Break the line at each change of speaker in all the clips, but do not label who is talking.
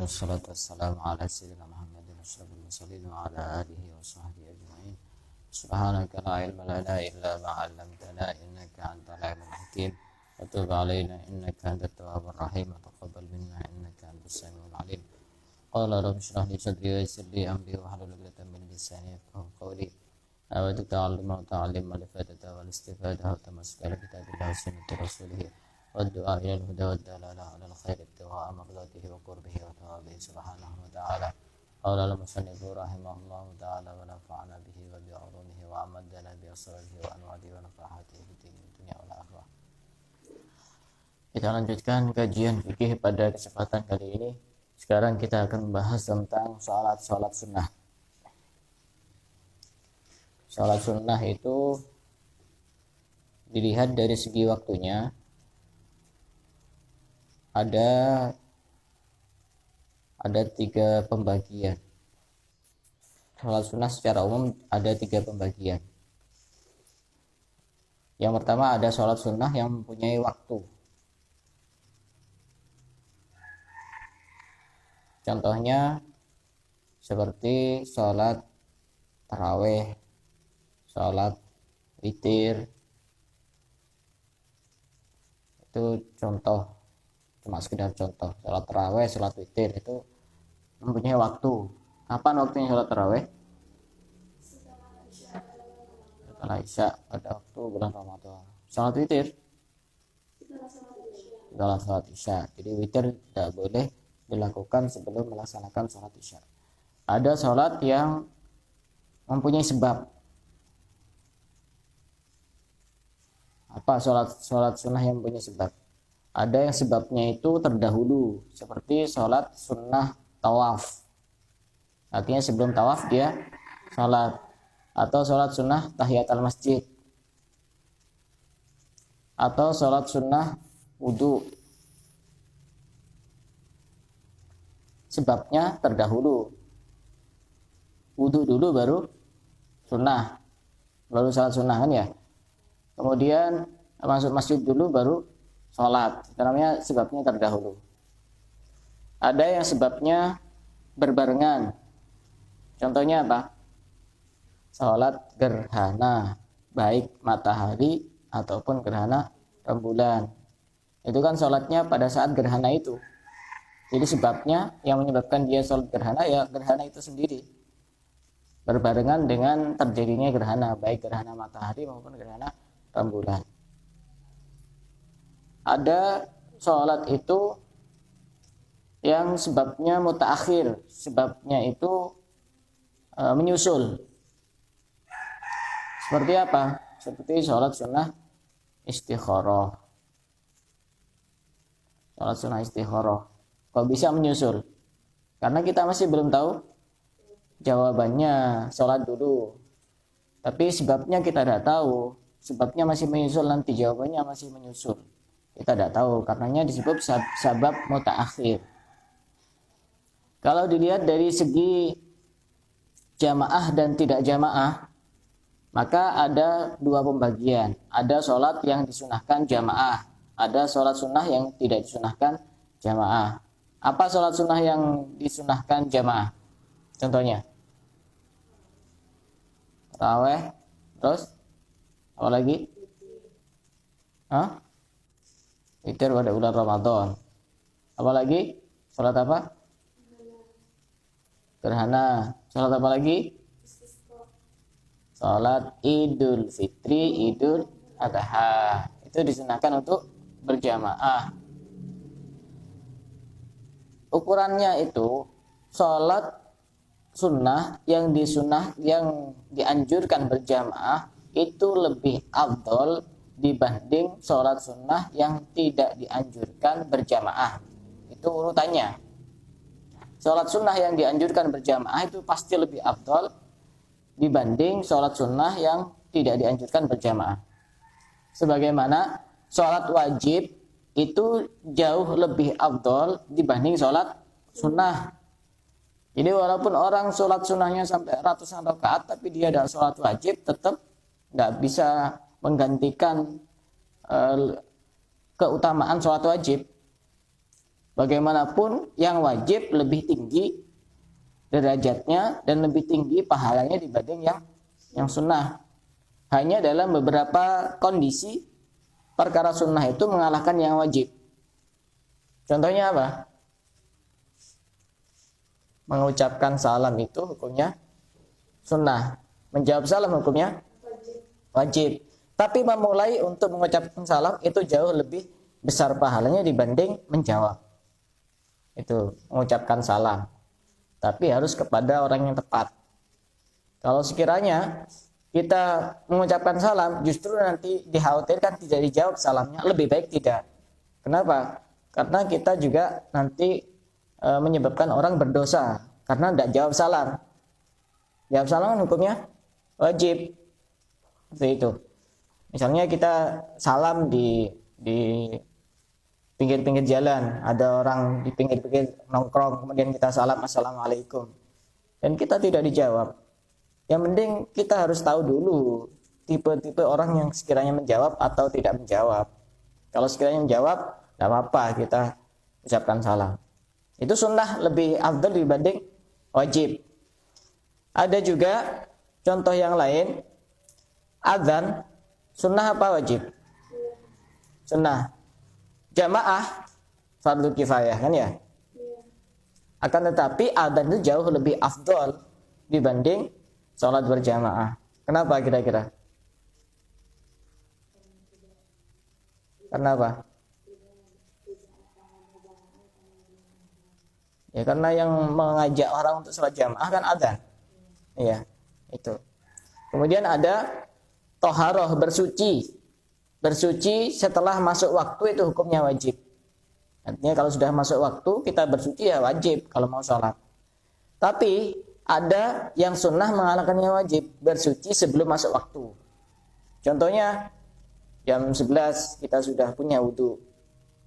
wassalatu wassalamu ala sayyidina Muhammadin asyrafil mursalin wa ala alihi wa sahbihi ajma'in. Subhanaka la ilma lana illa ma 'allamtana innaka antal alimul hakim. Wa tub 'alaina innaka antat tawwabur rahim wa taqabbal minna innaka antas samiul 'alim. Qala rabbi shrah li sadri wa yassir li amri wa hlul 'uqdatam min lisani yafqahu qawli. Awatu ta'alluma wa ta'allima li fatata wal istifada wa tamassuka bi kitabillahi wa sunnati rasulih. والدعاء إلى الهدى والدلالة على الخير ابتغاء مرضاته وقربه وثوابه سبحانه وتعالى. قال المصنف رحمه الله تعالى ونفعنا به وبعلومه وأمدنا بأسراره وأنواعه ونفحاته في الدنيا والآخرة. Kita lanjutkan kajian fikih pada kesempatan kali ini. Sekarang kita akan membahas tentang salat sunnah. Salat sunnah itu dilihat dari segi waktunya. Ada 3 pembagian. Salat sunnah secara umum ada 3 pembagian. Yang pertama ada salat sunnah yang mempunyai waktu. Contohnya seperti salat tarawih, salat witir. Itu contoh. Cuma sekedar contoh. Salat tarawih, salat witir itu mempunyai waktu. Kapan waktunya salat tarawih? Setelah Isya pada waktu bulan Ramadan. Salat witir? Setelah salat Isya. Jadi witir tidak boleh dilakukan sebelum melaksanakan salat Isya. Ada salat yang mempunyai sebab. Apa salat sunnah yang mempunyai sebab? Ada yang sebabnya itu terdahulu, seperti sholat sunnah tawaf. Artinya sebelum tawaf dia sholat. Atau sholat sunnah tahiyatul masjid. Atau sholat sunnah wudu. Sebabnya terdahulu. Wudu dulu baru sunnah. Baru sholat sunnah kan ya. Kemudian masuk masjid dulu baru sholat, namanya sebabnya terdahulu. Ada yang sebabnya berbarengan. Contohnya apa? Sholat gerhana, baik matahari ataupun gerhana rembulan. Itu kan sholatnya pada saat gerhana itu. Jadi sebabnya yang menyebabkan dia sholat gerhana ya gerhana itu sendiri. Berbarengan dengan terjadinya gerhana, baik gerhana matahari maupun gerhana rembulan. Ada sholat itu yang sebabnya mutaakhir, sebabnya itu menyusul. Seperti apa? Seperti sholat sunnah istikharah. Sholat sunnah istikharah. Kok bisa menyusul? Karena kita masih belum tahu jawabannya, sholat dulu. Tapi sebabnya kita tidak tahu. Sebabnya masih menyusul, nanti jawabannya masih menyusul. Kita tidak tahu, karenanya disebut sabab mutaakhir. Kalau dilihat dari segi jamaah dan tidak jamaah, maka ada 2 pembagian. Ada sholat yang disunahkan jamaah, ada sholat sunnah yang tidak disunahkan jamaah. Apa sholat sunnah yang disunahkan jamaah? Contohnya tarawih, terus apa lagi? Witir pada bulan Ramadan. Apalagi? Salat apa? Gerhana. Salat apa lagi? Salat Idul Fitri, Idul Adha. Itu disunahkan untuk berjamaah. Ukurannya itu salat sunnah yang dianjurkan berjamaah itu lebih afdol dibanding sholat sunnah yang tidak dianjurkan berjamaah. Itu urutannya. Sholat sunnah yang dianjurkan berjamaah itu pasti lebih afdal dibanding sholat sunnah yang tidak dianjurkan berjamaah. Sebagaimana sholat wajib itu jauh lebih afdal dibanding sholat sunnah. Jadi walaupun orang sholat sunnahnya sampai ratusan rakaat, tapi dia ada sholat wajib, tetap nggak bisa menggantikan keutamaan sholat wajib. Bagaimanapun yang wajib lebih tinggi derajatnya dan lebih tinggi pahalanya dibanding yang sunnah. Hanya dalam beberapa kondisi perkara sunnah itu mengalahkan yang wajib. Contohnya apa? Mengucapkan salam itu hukumnya sunnah. Menjawab salam hukumnya wajib. Tapi memulai untuk mengucapkan salam itu jauh lebih besar pahalanya dibanding menjawab. Itu mengucapkan salam. Tapi harus kepada orang yang tepat. Kalau sekiranya kita mengucapkan salam, justru nanti dikhawatirkan tidak dijawab salamnya, lebih baik tidak. Kenapa? Karena kita juga nanti menyebabkan orang berdosa karena tidak jawab salam. Jawab salam kan hukumnya wajib. Seperti itu. Misalnya kita salam di pinggir-pinggir jalan, ada orang di pinggir-pinggir nongkrong, kemudian kita salam assalamualaikum, dan kita tidak dijawab. Yang penting kita harus tahu dulu tipe-tipe orang yang sekiranya menjawab atau tidak menjawab. Kalau sekiranya menjawab, tidak apa-apa kita ucapkan salam. Itu sunnah lebih afdal dibanding wajib. Ada juga contoh yang lain, azan, sunnah apa wajib? Sunnah. Jamaah fardu kifayah kan ya? Akan tetapi adzan itu jauh lebih afdol dibanding sholat berjamaah. Kenapa kira-kira? Karena apa? Ya karena yang mengajak orang untuk sholat jamaah kan adzan. Iya, itu. Kemudian ada toharoh, bersuci. Bersuci setelah masuk waktu itu hukumnya wajib. Artinya kalau sudah masuk waktu kita bersuci ya wajib kalau mau sholat. Tapi ada yang sunnah mengalahkan yang wajib, bersuci sebelum masuk waktu. Contohnya jam 11 kita sudah punya wudu.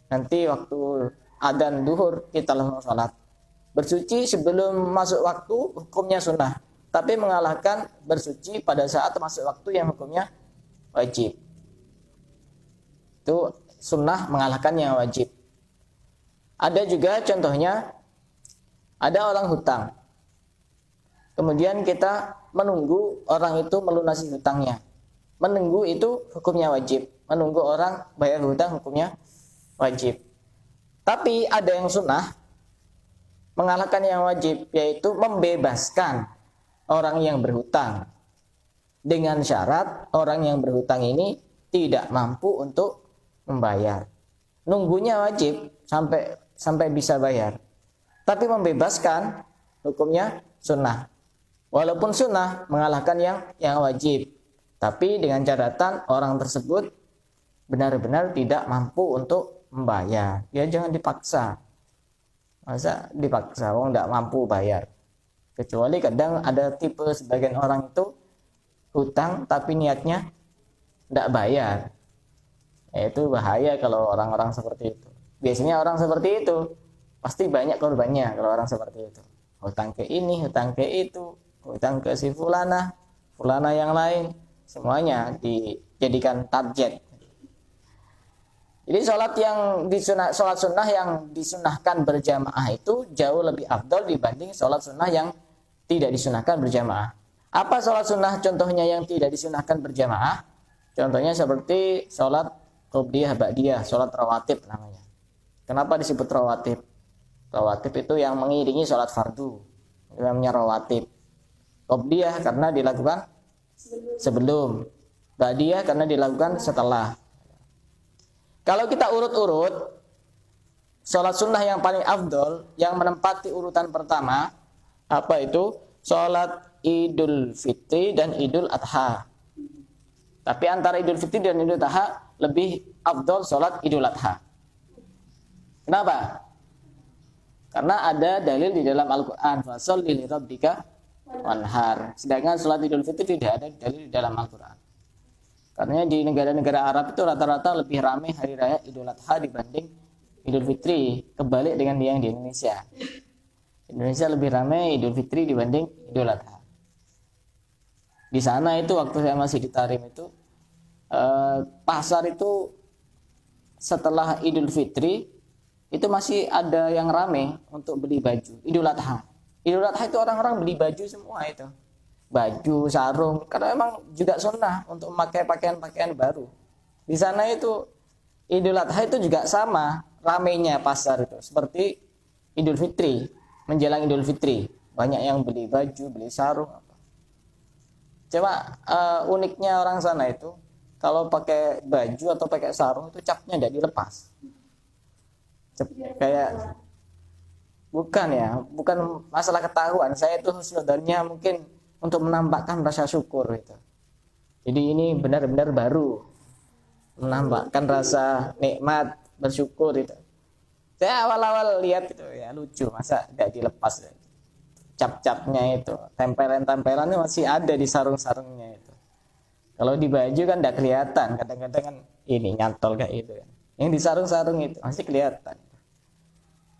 Nanti waktu adzan duhur kita langsung sholat. Bersuci sebelum masuk waktu hukumnya sunnah, tapi mengalahkan bersuci pada saat masuk waktu yang hukumnya wajib. Itu sunnah mengalahkan yang wajib. Ada juga contohnya, ada orang hutang. Kemudian kita menunggu orang itu melunasi hutangnya. Menunggu itu hukumnya wajib. Menunggu orang bayar hutang hukumnya wajib. Tapi ada yang sunnah mengalahkan yang wajib, yaitu membebaskan orang yang berhutang. Dengan syarat orang yang berhutang ini tidak mampu untuk membayar. Nunggunya wajib sampai bisa bayar. Tapi membebaskan hukumnya sunnah. Walaupun sunnah mengalahkan yang wajib. Tapi dengan catatan orang tersebut benar-benar tidak mampu untuk membayar. Ya jangan dipaksa. Masa dipaksa orang tidak mampu bayar. Kecuali kadang ada tipe sebagian orang itu hutang tapi niatnya tidak bayar. Itu bahaya kalau orang-orang seperti itu. Biasanya orang seperti itu pasti banyak korbannya kalau orang seperti itu. Hutang ke ini, hutang ke itu, hutang ke si fulana yang lain, semuanya dijadikan target. Jadi sholat sunnah yang disunahkan berjamaah itu jauh lebih afdol dibanding sholat sunnah yang tidak disunahkan berjamaah. Apa sholat sunnah contohnya yang tidak disunahkan berjamaah? Contohnya seperti sholat qobliyah, ba'diyah, sholat rawatib namanya. Kenapa disebut rawatib? Rawatib itu yang mengiringi sholat fardu. Itu namanya rawatib. Qobliyah karena dilakukan sebelum. Ba'diyah karena dilakukan setelah. Kalau kita urut-urut, sholat sunnah yang paling afdol, yang menempati urutan pertama, apa itu? Sholat Idul Fitri dan Idul Adha. Tapi antara Idul Fitri dan Idul Adha lebih afdol sholat Idul Adha. Kenapa? Karena ada dalil di dalam Al-Quran, fasholli li rabbika wanhar. Sedangkan sholat Idul Fitri tidak ada dalil di dalam Al-Quran. Karena di negara-negara Arab itu rata-rata lebih ramai hari raya Idul Adha dibanding Idul Fitri. Kebalik dengan yang di Indonesia. Indonesia lebih ramai Idul Fitri dibanding Idul Adha. Di sana itu waktu saya masih di Tarim itu pasar itu setelah Idul Fitri itu masih ada yang rame untuk beli baju Idul Adha. Idul Adha itu orang-orang beli baju semua itu. Baju, sarung, karena memang juga sunnah untuk memakai pakaian-pakaian baru. Di sana itu Idul Adha itu juga sama ramainya pasar itu, seperti Idul Fitri, menjelang Idul Fitri. Banyak yang beli baju, beli sarung. Cuma uniknya orang sana itu, kalau pakai baju atau pakai sarung itu capnya tidak dilepas. Kayak bukan masalah ketahuan. Saya itu sebenarnya mungkin untuk menampakkan rasa syukur itu. Jadi ini benar-benar baru, menampakkan rasa nikmat, bersyukur itu. Saya awal-awal lihat itu ya lucu, masa tidak dilepas ya. Cap-capnya itu, tempelan-tempelannya masih ada di sarung-sarungnya itu. Kalau di baju kan tidak kelihatan, kadang-kadang kan ini nyantol kayak itu kan. Yang di sarung-sarung itu masih kelihatan.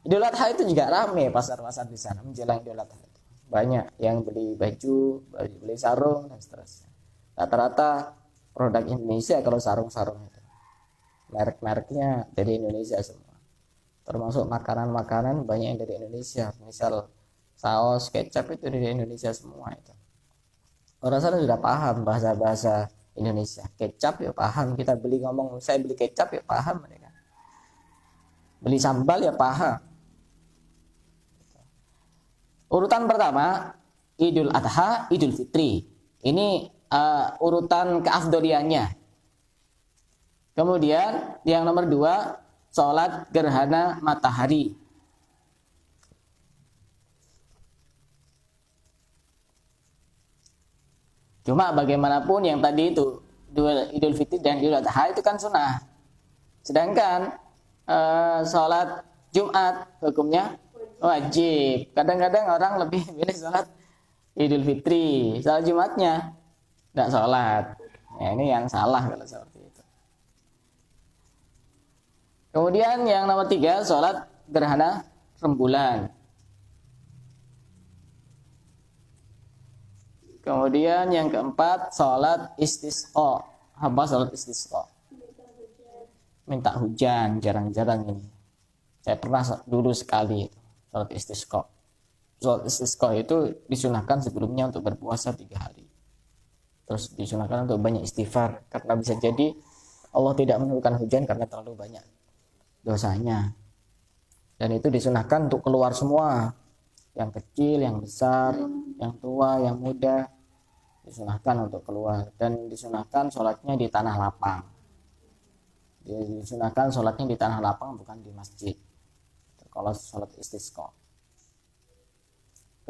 Idul Adha itu juga ramai pasar-pasar di sana menjelang Idul Adha. Banyak yang beli baju, beli sarung dan seterusnya. Rata-rata produk Indonesia kalau sarung-sarung itu. Merek-mereknya dari Indonesia semua. Termasuk makanan-makanan banyak yang dari Indonesia. Misal saus, kecap itu dari Indonesia semua itu. Orang sana sudah paham bahasa-bahasa Indonesia. Kecap ya paham, kita beli ngomong saya beli kecap ya paham mereka. Beli sambal ya paham. Urutan pertama Idul Adha, Idul Fitri. Ini urutan keafdoliannya. Kemudian yang nomor 2 sholat gerhana matahari. Cuma bagaimanapun yang tadi itu Idul Fitri dan Idul Adha itu kan sunnah. Sedangkan sholat Jumat hukumnya wajib. Kadang-kadang orang lebih milih sholat Idul Fitri, sholat Jumatnya tidak sholat. Ya, ini yang salah kalau seperti itu. Kemudian yang nomor 3 sholat gerhana rembulan. Kemudian yang keempat sholat istisqa. Apa sholat istisqa? Minta hujan, jarang-jarang ini. Saya pernah dulu sekali sholat istisqa. Sholat istisqa itu disunahkan sebelumnya untuk berpuasa 3 hari. Terus disunahkan untuk banyak istighfar, karena bisa jadi Allah tidak menurunkan hujan karena terlalu banyak dosanya. Dan itu disunahkan untuk keluar semua, yang kecil, yang besar, yang tua, yang muda, disunahkan untuk keluar. Dan disunahkan sholatnya di tanah lapang. Disunahkan sholatnya di tanah lapang, bukan di masjid. Kalau sholat istisqa.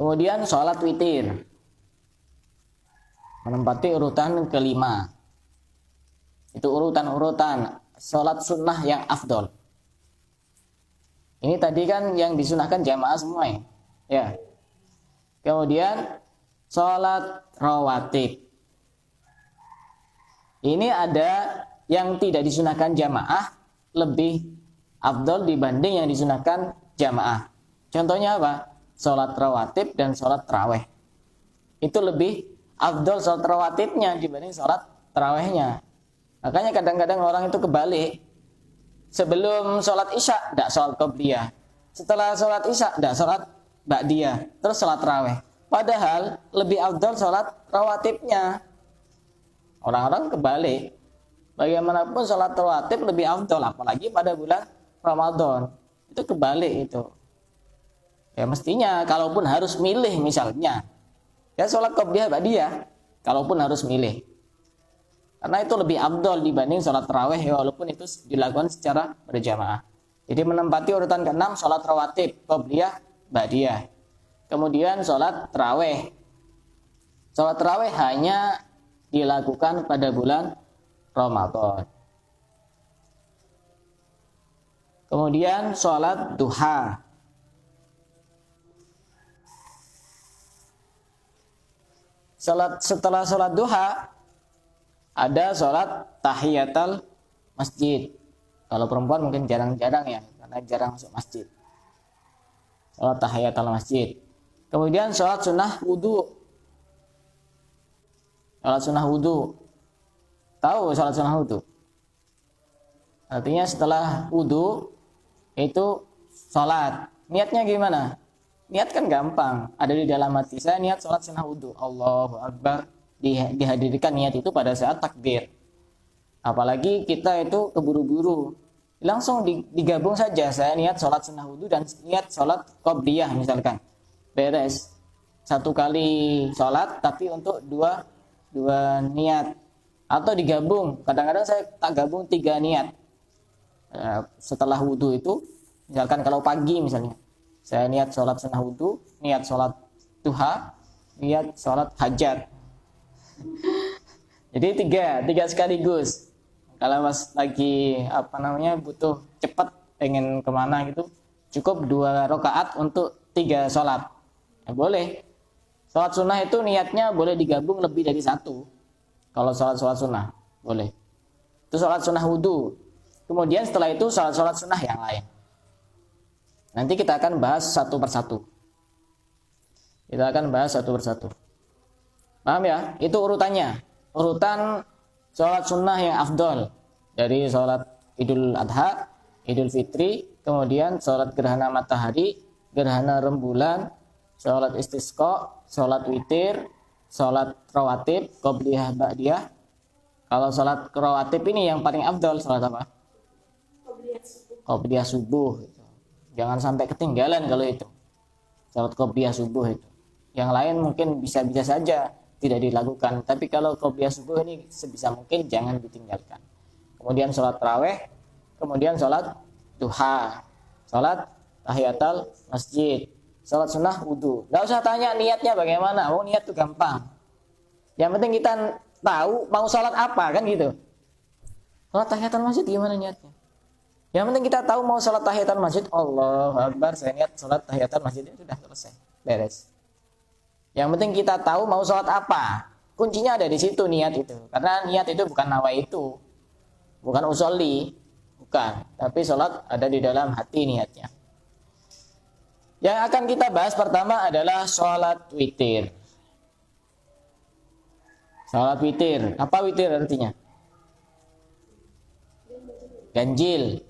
Kemudian sholat witir menempati urutan kelima. Itu urutan-urutan sholat sunnah yang afdol. Ini tadi kan yang disunahkan jamaah semua ya. Ya. Kemudian sholat rawatib. Ini ada yang tidak disunahkan jamaah lebih afdol dibanding yang disunahkan jamaah. Contohnya apa? Sholat rawatib dan sholat taraweh. Itu lebih afdol sholat rawatibnya dibanding sholat tarawehnya. Makanya kadang-kadang orang itu kebalik. Sebelum sholat isya tidak sholat qobliyah. Setelah sholat isya tidak sholat ba'diyah. Terus sholat taraweh. Padahal lebih afdol sholat rawatibnya. Orang-orang kebalik. Bagaimanapun sholat rawatib lebih afdol, apalagi pada bulan Ramadan. Itu kebalik itu. Ya mestinya kalaupun harus milih misalnya, ya sholat qobliyah ba'diyah, kalaupun harus milih. Karena itu lebih afdol dibanding sholat tarawih, ya, walaupun itu dilakukan secara berjamaah. Jadi menempati urutan ke-6 sholat rawatib, qobliyah, ba'diyah. Kemudian sholat tarawih. Sholat tarawih hanya dilakukan pada bulan Ramadan. Kemudian sholat duha. Setelah sholat duha ada sholat tahiyatul masjid. Kalau perempuan mungkin jarang-jarang ya, karena jarang masuk masjid. Sholat tahiyatul masjid. Kemudian sholat sunnah wudu. Sholat sunnah wudu. Tahu sholat sunnah wudu? Artinya setelah wudu itu
sholat. Niatnya gimana? Niat kan gampang. Ada di dalam hati. Saya niat sholat sunnah wudhu. Allahu Akbar. Dihadirkan niat itu pada saat takbir. Apalagi kita itu keburu-buru. Langsung digabung saja. Saya niat sholat sunnah wudhu dan niat sholat qobliyah misalkan. Beres. Satu kali sholat tapi untuk dua niat. Atau digabung. Kadang-kadang saya tak gabung 3 niat. Setelah wudhu itu, misalkan kalau pagi misalnya, saya niat sholat sunnah wudhu, niat sholat duha, niat sholat hajat. Jadi tiga sekaligus. Kalau mas lagi butuh cepat pengen kemana gitu, cukup 2 rakaat untuk 3 sholat. Ya, boleh. Sholat sunnah itu niatnya boleh digabung lebih dari 1. Kalau sholat sunnah boleh. Itu sholat sunnah wudhu. Kemudian setelah itu sholat sunnah yang lain. Nanti kita akan bahas satu persatu. Paham ya? Itu urutannya. Urutan sholat sunnah yang afdol. Dari sholat Idul Adha, Idul Fitri, kemudian sholat gerhana matahari, gerhana rembulan, sholat istisqa, sholat witir, sholat rawatib, qobliyah, ba'diyah. Kalau sholat rawatib ini yang paling afdol sholat apa? Qobliyah subuh. Jangan sampai ketinggalan kalau itu. Salat qobliyah subuh itu. Yang lain mungkin bisa-bisa saja tidak dilakukan. Tapi kalau qobliyah subuh ini sebisa mungkin jangan ditinggalkan. Kemudian sholat tarawih, kemudian sholat duha, sholat tahiyatul masjid, sholat sunnah wudhu. Nggak usah tanya niatnya bagaimana. Oh, niat itu gampang. Yang penting kita tahu mau sholat apa kan gitu. Sholat tahiyatul masjid gimana niatnya? Yang penting kita tahu mau sholat tahiyatul masjid, Allahu Akbar, saya niat sholat tahiyatul masjid, itu sudah selesai, beres. Yang penting kita tahu mau sholat apa. Kuncinya ada di situ niat itu. Karena niat itu bukan nawaitu, bukan usolli, bukan. Tapi sholat ada di dalam hati niatnya. Yang akan kita bahas pertama adalah sholat witir. Sholat witir, apa witir artinya? Ganjil.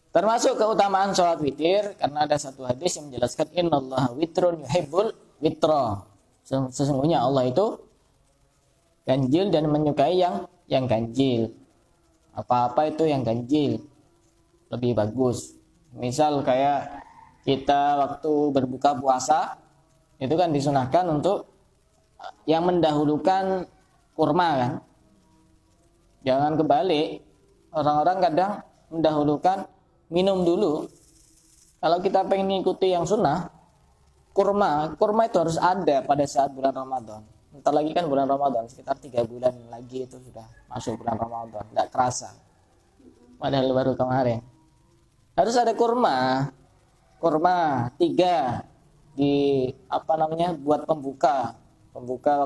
Termasuk keutamaan sholat witir karena ada satu hadis yang menjelaskan innallaha witrun yuhibbul witra. Sesungguhnya Allah itu ganjil dan menyukai yang ganjil. Apa-apa itu yang ganjil lebih bagus. Misal kayak kita waktu berbuka puasa itu kan disunahkan untuk yang mendahulukan kurma kan. Jangan kebalik. Orang-orang kadang mendahulukan minum dulu. Kalau kita pengen mengikuti yang sunnah, kurma itu harus ada pada saat bulan Ramadan. Bentar lagi kan bulan Ramadan, sekitar 3 bulan lagi itu sudah masuk bulan Ramadan. Nggak kerasa, padahal baru kemarin. Harus ada kurma 3 di buat pembuka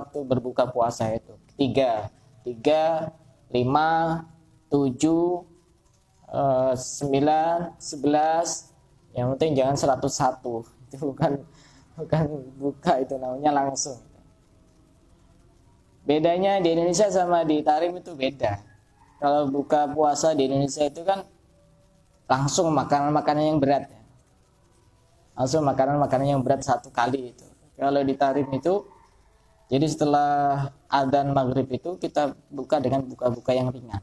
waktu berbuka puasa itu. 3, 5, 7, 9, 11, yang penting jangan 101. Itu bukan buka, itu namanya langsung. Bedanya di Indonesia sama di Tarim itu beda. Kalau buka puasa di Indonesia itu kan langsung makanan-makanan yang berat. Langsung makanan-makanan yang berat satu kali itu. Kalau di Tarim itu, jadi setelah adzan maghrib itu kita buka dengan buka-buka yang ringan.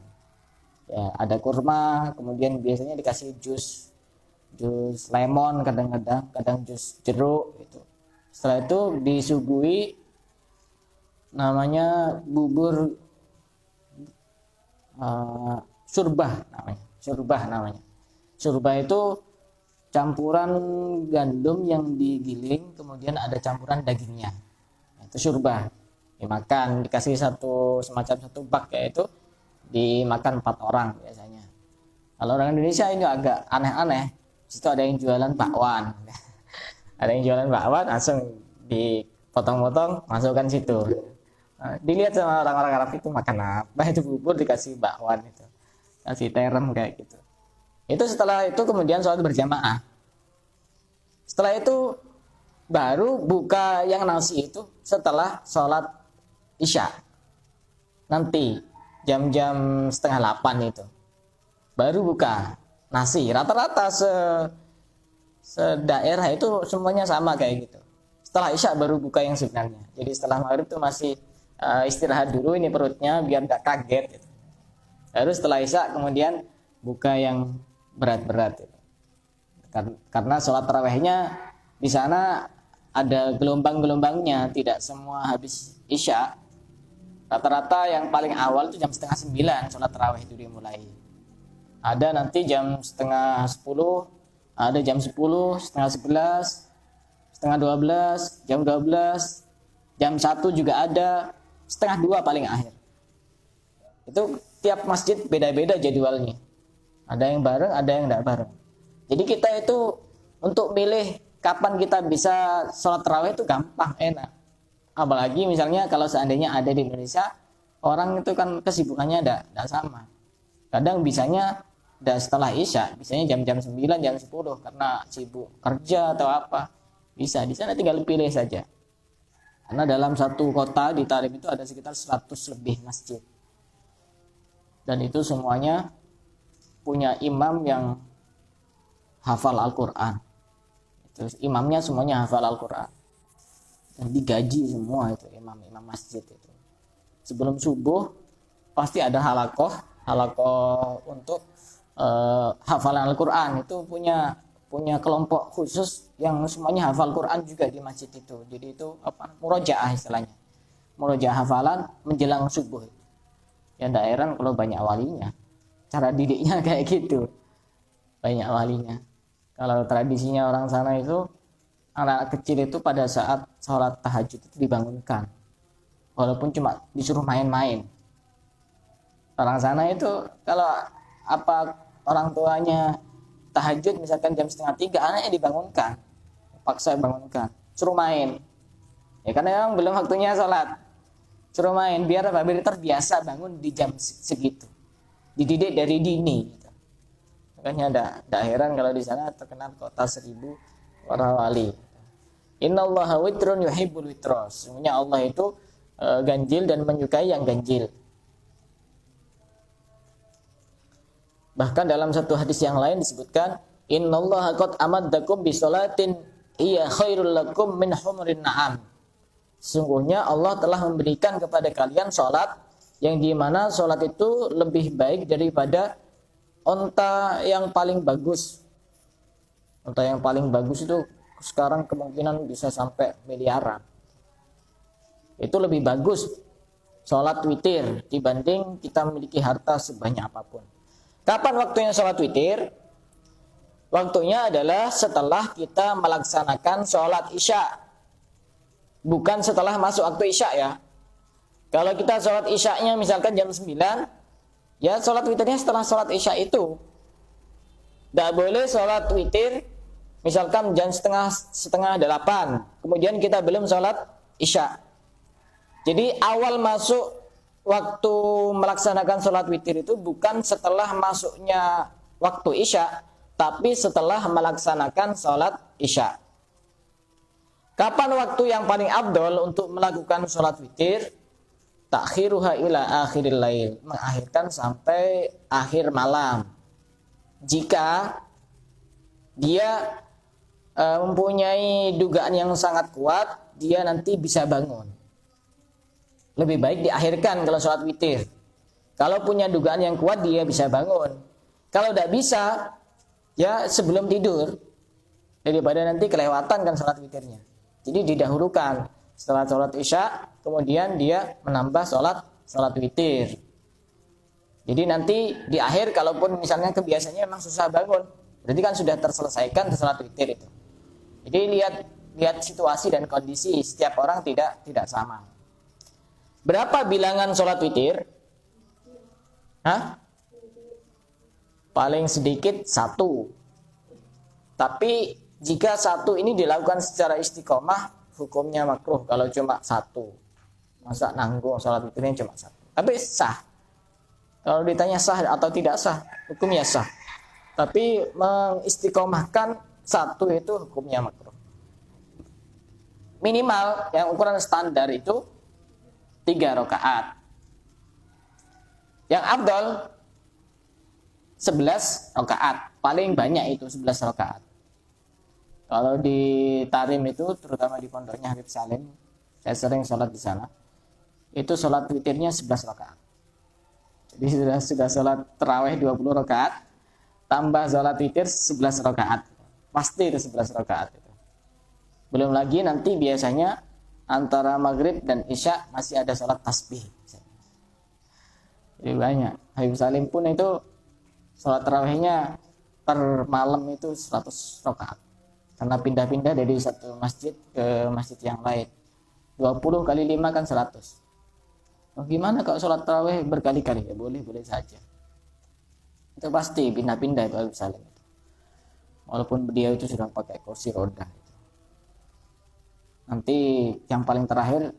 Ya, ada kurma, kemudian biasanya dikasih jus lemon, kadang jus jeruk gitu. Setelah itu disuguhi namanya bubur surbah namanya. Surbah itu campuran gandum yang digiling, kemudian ada campuran dagingnya. Itu surbah. Dimakan, dikasih semacam satu bak, yaitu dimakan 4 orang biasanya. Kalau orang Indonesia ini agak aneh-aneh. Situ ada yang jualan bakwan. Ada yang jualan bakwan langsung dipotong-potong, masukkan situ. Nah, dilihat sama orang-orang Arab itu makan apa? Itu bubur dikasih bakwan itu. Kasih terem kayak gitu. Itu setelah itu kemudian sholat berjamaah. Setelah itu baru buka yang nasi itu setelah sholat Isya. Nanti jam-jam 7:30 itu baru buka nasi. Rata-rata sedaerah itu semuanya sama kayak gitu. Setelah Isya baru buka yang sebenarnya. Jadi setelah maghrib itu masih istirahat dulu ini perutnya biar nggak kaget gitu. Lalu setelah Isya kemudian buka yang berat-berat gitu. Karena sholat tarawihnya di sana ada gelombang-gelombangnya, tidak semua habis Isya. Rata-rata yang paling awal itu jam setengah 9 sholat tarawih itu dimulai. Ada nanti jam setengah 10, ada jam 10, setengah 11, setengah 12, jam 12, jam 1 juga ada, setengah 2 paling akhir. Itu tiap masjid beda-beda jadwalnya. Ada yang bareng, ada yang tidak bareng. Jadi kita itu untuk milih kapan kita bisa sholat tarawih itu gampang, enak. Apalagi misalnya kalau seandainya ada di Indonesia, orang itu kan kesibukannya tidak sama. Kadang bisanya udah setelah Isya, bisanya jam-jam 9, jam 10 karena sibuk kerja atau apa. Bisa, di sana tinggal pilih saja. Karena dalam satu kota di Tarim itu ada sekitar 100 lebih masjid. Dan itu semuanya punya imam yang hafal Al-Quran. Terus imamnya semuanya hafal Al-Quran. Dan digaji semua itu imam-imam masjid itu. Sebelum subuh pasti ada halakoh untuk hafalan Al-Quran. Itu punya kelompok khusus yang semuanya hafal Quran juga di masjid itu. Jadi itu murojaah istilahnya. Murojaah hafalan menjelang subuh. Ya tidak heran kalau banyak walinya. Cara didiknya kayak gitu. Banyak walinya. Kalau tradisinya orang sana itu anak kecil itu pada saat sholat tahajud itu dibangunkan. Walaupun cuma disuruh main-main. Orang sana itu kalau orang tuanya tahajud misalkan jam 2:30, anaknya dibangunkan, paksa bangunkan, suruh main. Ya karena memang belum waktunya sholat, suruh main biar terbiasa bangun di jam segitu, dididik dari dini. Gitu. Makanya tidak heran kalau di sana terkenal kota 1000 para wali. Innallaha witrun yuhibbul witros. Sebenarnya Allah itu ganjil dan menyukai yang ganjil. Bahkan dalam satu hadis yang lain disebutkan, innallaha qad amaddakum bisolatin iya khairul lakum min humurin na'am. Sungguhnya Allah telah memberikan kepada kalian sholat yang dimana sholat itu lebih baik daripada onta yang paling bagus. Onta yang paling bagus itu sekarang kemungkinan bisa sampai miliaran. Itu lebih bagus sholat witir dibanding kita memiliki harta sebanyak apapun. Kapan waktunya sholat witir? Waktunya adalah setelah kita melaksanakan sholat isya. Bukan setelah masuk waktu isya ya. Kalau kita sholat isyanya misalkan jam 9, ya sholat witirnya setelah sholat isya itu. Tidak boleh sholat witir misalkan jam setengah 8, kemudian kita belum sholat isya. Jadi awal masuk waktu melaksanakan sholat witir itu bukan setelah masuknya waktu isya, tapi setelah melaksanakan sholat isya. Kapan waktu yang paling afdol untuk melakukan sholat witir? Takhiruha ila akhiril lail, mengakhirkan sampai akhir malam. Jika dia mempunyai dugaan yang sangat kuat, dia nanti bisa bangun. Lebih baik diakhirkan kalau sholat witir. Kalau punya dugaan yang kuat, dia bisa bangun. Kalau tidak bisa, ya sebelum tidur. Daripada nanti kelewatan kan sholat witirnya. Jadi didahulukan. Setelah sholat isya, kemudian dia menambah sholat witir. Jadi nanti di akhir, kalaupun misalnya kebiasaannya memang susah bangun, berarti kan sudah terselesaikan sholat witir itu. Jadi lihat situasi dan kondisi setiap orang tidak sama. Berapa bilangan sholat witir? Paling sedikit 1. Tapi jika 1 ini dilakukan secara istiqomah, hukumnya makruh kalau cuma 1. Masa nanggung sholat witirnya cuma 1. Tapi sah. Kalau ditanya sah atau tidak sah, hukumnya sah. Tapi mengistiqomahkan 1 itu hukumnya makruh. Minimal yang ukuran standar itu 3 rakaat. Yang afdal 11 rakaat. Paling banyak itu 11 rakaat. Kalau di Tarim itu, terutama di pondoknya Habib Salim, saya sering sholat di sana. Itu sholat witirnya 11 rakaat. Jadi sudah sholat terawih 20 rakaat, tambah sholat witir 11 rakaat. Pasti itu 11 rakaat itu. Belum lagi nanti biasanya antara maghrib dan isya masih ada sholat tasbih. Jadi banyak. Habib Salim pun itu sholat tarawihnya per malam itu 100 rakaat. Karena pindah-pindah dari satu masjid ke masjid yang lain. 20 kali 5 kan 100. Oh, gimana kalau sholat tarawih berkali-kali? Ya boleh saja. Itu pasti pindah-pindah itu Habib Salim. Walaupun dia itu sudah pakai kursi roda. Nanti yang paling terakhir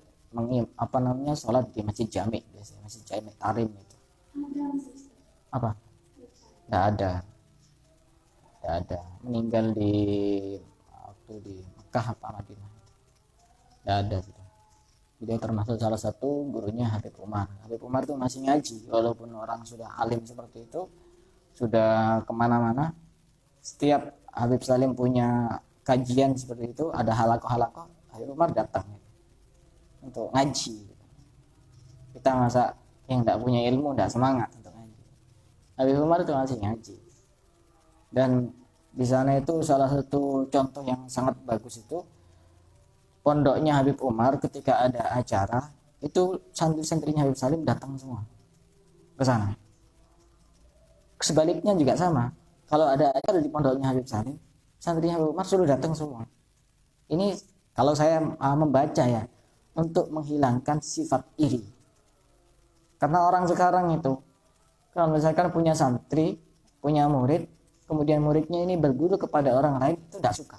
sholat di masjid Jami biasanya, masjid Jami Tarim itu. Apa? Tidak ada. Meninggal di waktu di Mekah apa Madinah. Tidak ada gitu. Dia termasuk salah satu gurunya Habib Umar. Habib Umar itu masih ngaji, walaupun orang sudah alim seperti itu, sudah kemana-mana. Setiap Habib Salim punya kajian seperti itu, ada halakoh, Habib Umar datang untuk ngaji. Kita masa yang tidak punya ilmu, tidak semangat untuk ngaji. Habib Umar itu masih ngaji. Dan di sana itu salah satu contoh yang sangat bagus itu, pondoknya Habib Umar ketika ada acara itu santri-santrinya Habib Salim datang semua ke sana. Sebaliknya juga sama. Kalau ada acara di pondoknya Habib Salim, santrinya Habib Umar suruh datang semua. Ini kalau saya membaca ya, untuk menghilangkan sifat iri. Karena orang sekarang itu, kalau misalkan punya santri, punya murid, kemudian muridnya ini berguru kepada orang lain, itu tidak suka.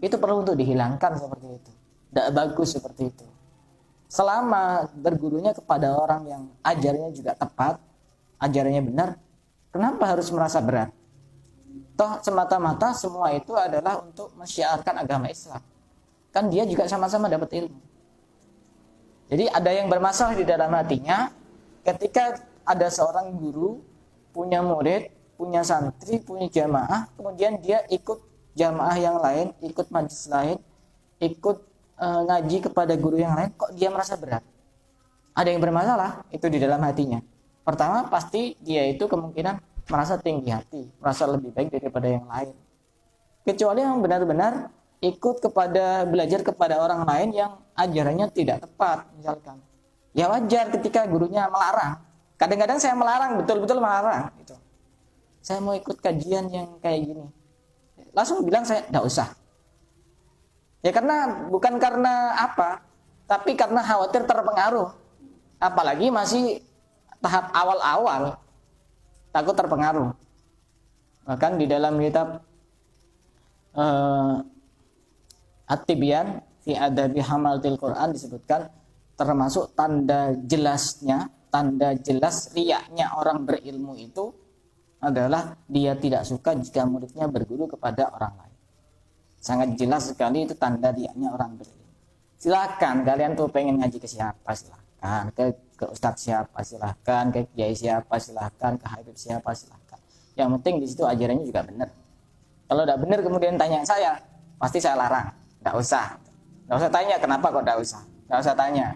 Itu perlu untuk dihilangkan seperti itu. Tidak bagus seperti itu. Selama bergurunya kepada orang yang ajarannya juga tepat, ajarannya benar, kenapa harus merasa berat? Toh semata-mata semua itu adalah untuk mensyiarkan agama Islam. Kan dia juga sama-sama dapat ilmu. Jadi ada yang bermasalah di dalam hatinya ketika ada seorang guru, punya murid, punya santri, punya jamaah, kemudian dia ikut jamaah yang lain, ikut majelis lain, ikut ngaji kepada guru yang lain, kok dia merasa berat? Ada yang bermasalah itu di dalam hatinya. Pertama, pasti dia itu kemungkinan merasa tinggi hati, merasa lebih baik daripada yang lain. Kecuali yang benar-benar ikut belajar kepada orang lain yang ajarannya tidak tepat, misalkan. Ya wajar ketika gurunya melarang. Kadang-kadang saya melarang, betul-betul melarang. Gitu. Saya mau ikut kajian yang kayak gini. Langsung bilang saya tidak usah. Ya bukan karena apa, tapi karena khawatir terpengaruh. Apalagi masih tahap awal-awal, takut terpengaruh. Bahkan di dalam kitab At-Tibyan fi Adabi Hamalatil Quran disebutkan termasuk tanda jelas riyaknya orang berilmu itu adalah dia tidak suka jika muridnya berguru kepada orang lain. Sangat jelas sekali itu tanda riyaknya orang berilmu. Silakan kalian tuh pengen ngaji ke siapa, silakan ke ustadz siapa, silakan ke kiai siapa, silakan ke habib siapa, silakan. Yang penting di situ ajarannya juga benar. Kalau tidak benar kemudian tanya saya, pasti saya larang. Tidak usah tanya kenapa kok tidak usah. Tidak usah tanya.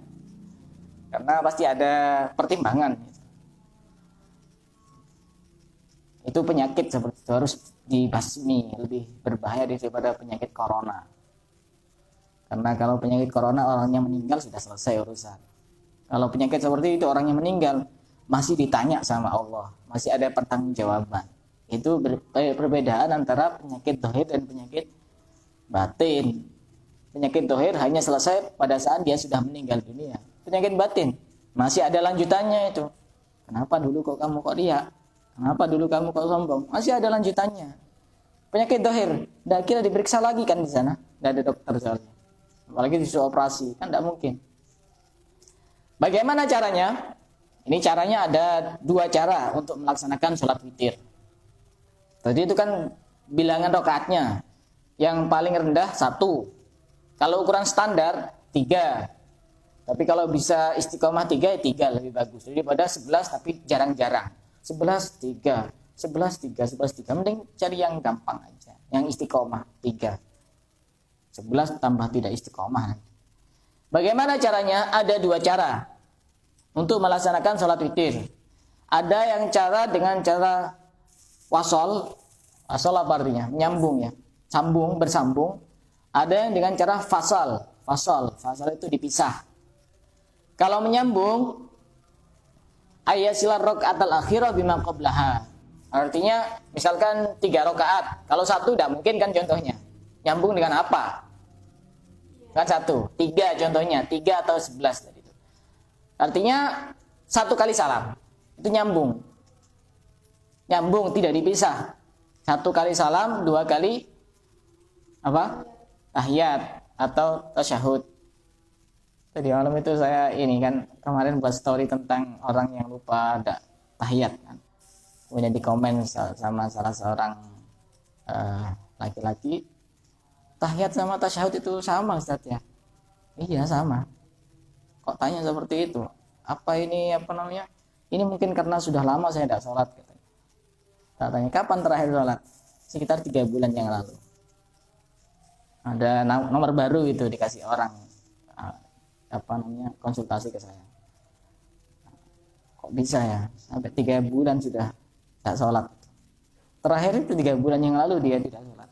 Karena pasti ada pertimbangan. Itu penyakit seperti itu harus dibasmi, lebih berbahaya daripada penyakit corona. Karena kalau penyakit corona orangnya meninggal sudah selesai urusan. Kalau penyakit seperti itu orangnya meninggal masih ditanya sama Allah, masih ada pertanggungjawaban. Itu perbedaan antara penyakit zahir dan penyakit batin. Penyakit zahir hanya selesai pada saat dia sudah meninggal dunia. Penyakit batin masih ada lanjutannya itu. Kenapa dulu kok kamu kok riya? Kenapa dulu kamu kok sombong? Masih ada lanjutannya. Penyakit zahir, tidak kira diperiksa lagi kan di sana? Tidak ada dokter soalnya. Apalagi disuruh operasi, kan tidak mungkin. Bagaimana caranya? Ini caranya ada 2 cara untuk melaksanakan sholat witir. Tadi itu kan bilangan rakaatnya. Yang paling rendah 1. Kalau ukuran standar 3. Tapi kalau bisa istiqomah 3 ya 3 lebih bagus. Daripada 11 tapi jarang-jarang. 11 3, 11 3, 11 3. Mending cari yang gampang aja. yang istiqomah 3. 11 tambah tidak istiqomah. Bagaimana caranya? Ada 2 cara untuk melaksanakan sholat witir. Ada yang cara dengan cara wasol. Wasol apa artinya? Menyambung ya. Sambung, bersambung. Ada yang dengan cara fasal. Fasal itu dipisah. Kalau menyambung, ayasilar rakaat al-akhirah bima qablaha. Artinya misalkan 3 rakaat. Kalau 1 tidak mungkin kan contohnya. Nyambung dengan apa? Kan 1. 3 contohnya. 3 atau 11 tadi itu. Artinya 1 kali salam. Itu nyambung. Nyambung tidak dipisah. 1 kali salam, 2 kali apa? Tahiyat atau tasyahud. Tadi malam itu saya ini kan kemarin buat story tentang orang yang lupa ada tahiyat kan. Kemudian di komen sama salah seorang laki-laki, tahiyat sama tasyahud itu sama Ustaz ya? Iya sama. Kok tanya seperti itu? Apa ini apa namanya? Ini mungkin karena sudah lama saya tidak sholat. Saya tanya kapan terakhir sholat? Sekitar 3 bulan yang lalu. Ada nomor baru itu dikasih orang konsultasi ke saya. Kok bisa ya sampai 3 bulan sudah tak sholat? Terakhir itu 3 bulan yang lalu dia tidak sholat.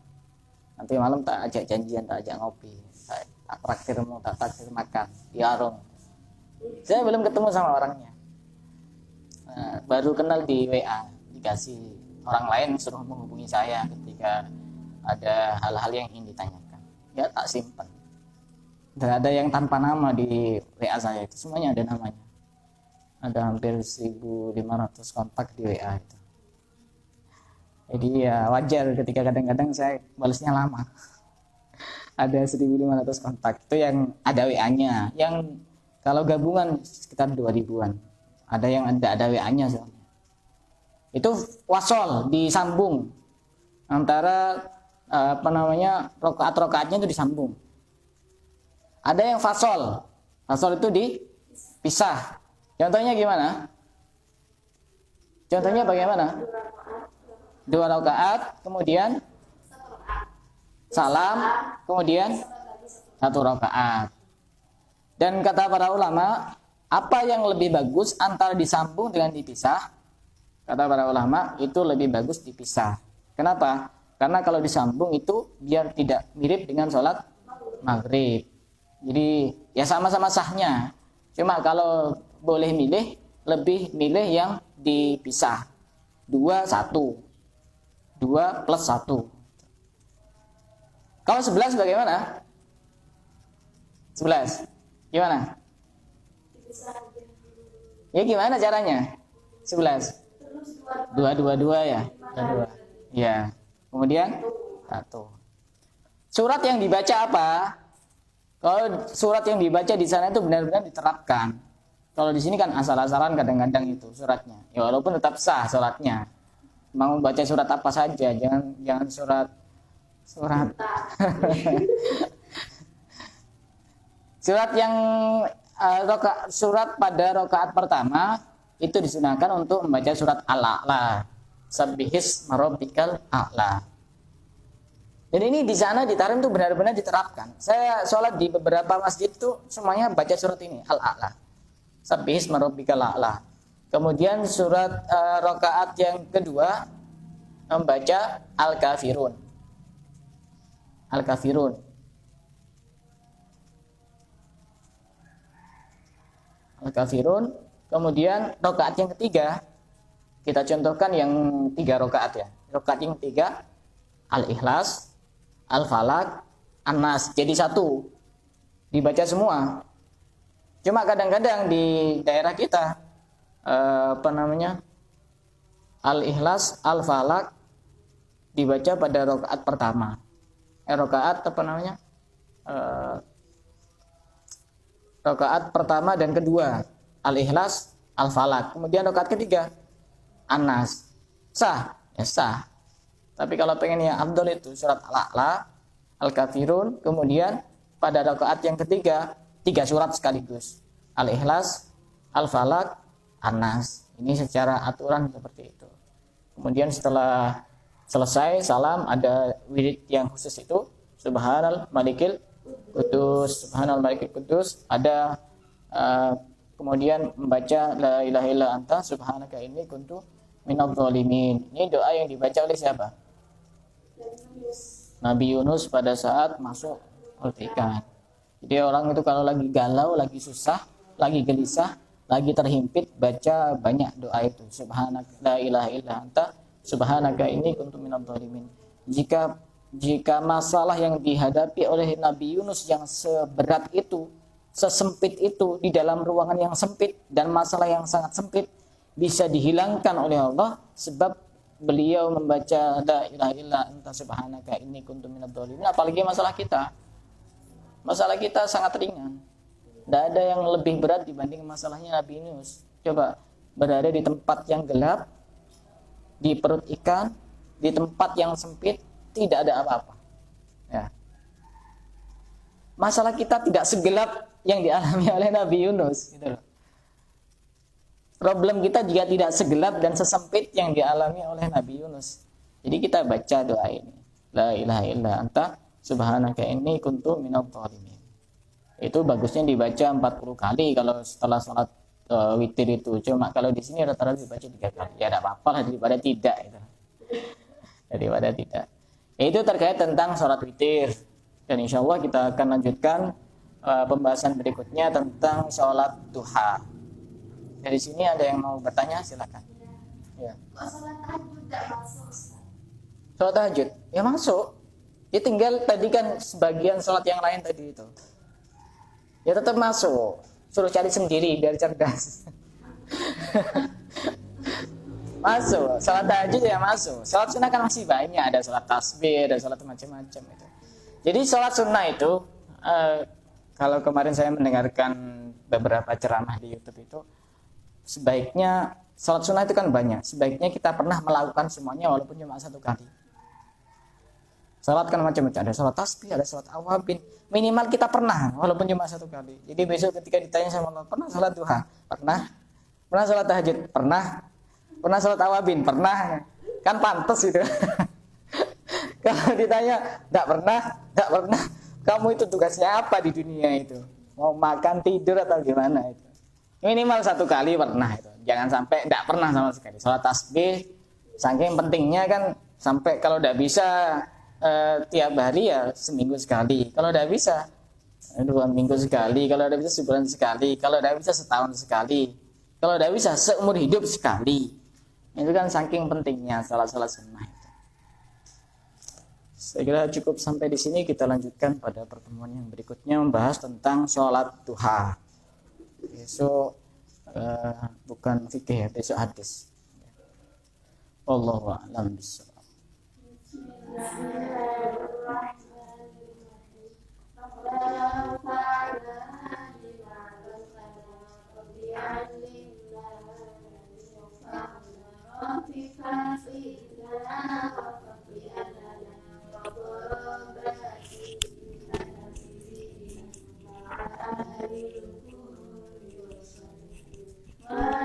Nanti malam tak ajak janjian, tak ajak ngopi, tak traktirmu, tak traktir makan di warung. Saya belum ketemu sama orangnya. Baru kenal di WA, dikasih orang lain suruh menghubungi saya ketika ada hal-hal yang ingin ditanyakan. Ya tak simpan. Tidak ada yang tanpa nama di WA saya itu, semuanya ada namanya. Ada hampir 1.500 kontak di WA itu. Jadi ya wajar ketika kadang-kadang saya balasnya lama. Ada 1.500 kontak itu yang ada WA-nya, yang kalau gabungan sekitar 2.000-an. Ada yang ada WA-nya soalnya. Itu wasol, disambung antara rokaat-rokaatnya itu disambung. Ada yang fasol. Fasol itu dipisah. Contohnya gimana? Contohnya bagaimana? 2 rakaat, kemudian salam, kemudian 1 rakaat. Dan kata para ulama, apa yang lebih bagus antara disambung dengan dipisah? Kata para ulama, itu lebih bagus dipisah. Kenapa? Karena kalau disambung itu biar tidak mirip dengan sholat maghrib. Jadi ya sama-sama sahnya. Cuma kalau boleh milih, lebih milih yang dipisah. 2, 1. 2 plus 1. Kalau 11 bagaimana? 11. Gimana? Ya gimana caranya? 11. 2 ya? 2. Ya. Kemudian 1. Surat yang dibaca apa? Kalau surat yang dibaca di sana itu benar-benar diterapkan. Kalau di sini kan asal-asalan kadang-kadang itu suratnya. Ya walaupun tetap sah suratnya. Mau baca surat apa saja, jangan surat surat yang surat pada rakaat pertama itu disunahkan untuk membaca surat Al-A'la. Sabbihis marabbikal a'la. Jadi ini di sana di Tarim itu benar-benar diterapkan. Saya sholat di beberapa masjid itu semuanya baca surat ini Al-A'la. Sabbihis marabbikal a'la. Kemudian surat rakaat yang kedua membaca Al-Kafirun. Al-Kafirun. Al-Kafirun. Kemudian rakaat yang ketiga kita contohkan yang 3 rakaat ya. Rakaat yang 3 Al-Ikhlas, Al-Falaq, An-Nas. Jadi 1. Dibaca semua. Cuma kadang-kadang di daerah kita Al-Ikhlas, Al-Falaq dibaca pada rakaat pertama. Rakaat pertama dan kedua. Al-Ikhlas, Al-Falaq. Kemudian rakaat ketiga An-Nas. Sah? Ya sah. Tapi kalau pengen yang afdal itu surat Al-A'la, Al-Kafirun, kemudian pada rakaat yang ketiga 3 surat sekaligus. Al-Ikhlas, Al-Falaq, An-Nas. Ini secara aturan seperti itu. Kemudian setelah Selesai salam, ada wirid yang khusus itu, Subhanal Malikil Kudus, Subhanal Malikil Kudus. Ada kemudian membaca la ilaha illa anta subhanaka inni kuntu minadh dhalimin. Ini doa yang dibaca oleh siapa? Nabi Yunus pada saat masuk perut ikan. Jadi orang itu kalau lagi galau, lagi susah, lagi gelisah, lagi terhimpit, baca banyak doa itu. Subhanaka la ilaha illa anta subhanaka inni kuntu minadh dhalimin. Jika masalah yang dihadapi oleh Nabi Yunus yang seberat itu, sesempit itu, di dalam ruangan yang sempit dan masalah yang sangat sempit, bisa dihilangkan oleh Allah sebab beliau membaca la ilaha illa anta subhanaka inni kuntu minadh dhalimin. Apalagi masalah kita sangat ringan. Tidak ada yang lebih berat dibanding masalahnya Nabi Yunus. Coba berada di tempat yang gelap, di perut ikan, di tempat yang sempit, tidak ada apa-apa. Ya. Masalah kita tidak segelap yang dialami oleh Nabi Yunus. Gitu loh. Problem kita juga tidak segelap dan sesempit yang dialami oleh Nabi Yunus. Jadi kita baca doa ini. La ilaha illa anta subhanaka inni kuntu minadh dhalimin. Itu bagusnya dibaca 40 kali kalau setelah sholat witir itu. Cuma kalau di sini rata-rata dibaca 3 kali. Ya tidak apa-apa lah daripada tidak. Gitu. Daripada tidak. Itu terkait tentang sholat witir. Dan insya Allah kita akan lanjutkan pembahasan berikutnya tentang sholat duha. Dari sini ada yang mau bertanya, silakan. Ya.
Masalah tahajud tidak masuk.
Sholat tahajud, ya masuk. Ya tinggal tadi kan sebagian sholat yang lain tadi itu. Ya tetap masuk. Suruh cari sendiri biar cerdas. Masuk. Sholat tahajud ya masuk. Sholat sunnah kan masih banyak. Ada sholat tasbih, ada sholat macam-macam itu. Jadi sholat sunnah itu, kalau kemarin saya mendengarkan beberapa ceramah di YouTube itu, sebaiknya sholat sunnah itu kan banyak. Sebaiknya kita pernah melakukan semuanya walaupun cuma 1 kali. Sholat kan macam-macam. Ada sholat tasbih, ada sholat awabin. Minimal kita pernah walaupun cuma 1 kali. Jadi besok ketika ditanya sama Allah, pernah sholat duha? Pernah. Pernah sholat tahajud? Pernah. Pernah sholat awabin? Pernah. Kan pantas itu. Kalau ditanya, tidak pernah. Kamu itu tugasnya apa di dunia itu? Mau makan, tidur atau gimana itu? Minimal 1 kali pernah itu. Jangan sampai tidak pernah sama sekali. Sholat tasbih, saking pentingnya kan sampai kalau tidak bisa tiap hari ya seminggu sekali. Kalau tidak bisa 2 minggu sekali. Kalau tidak bisa sebulan sekali. Kalau tidak bisa setahun sekali. Kalau tidak bisa seumur hidup sekali. Itu kan saking pentingnya sholat-sholat sunnah itu. Saya kira cukup sampai di sini. Kita lanjutkan pada pertemuan yang berikutnya membahas tentang sholat duha. Besok bukan fikih ya, besok hadis. Wallahu a'lam bishawab.
Wa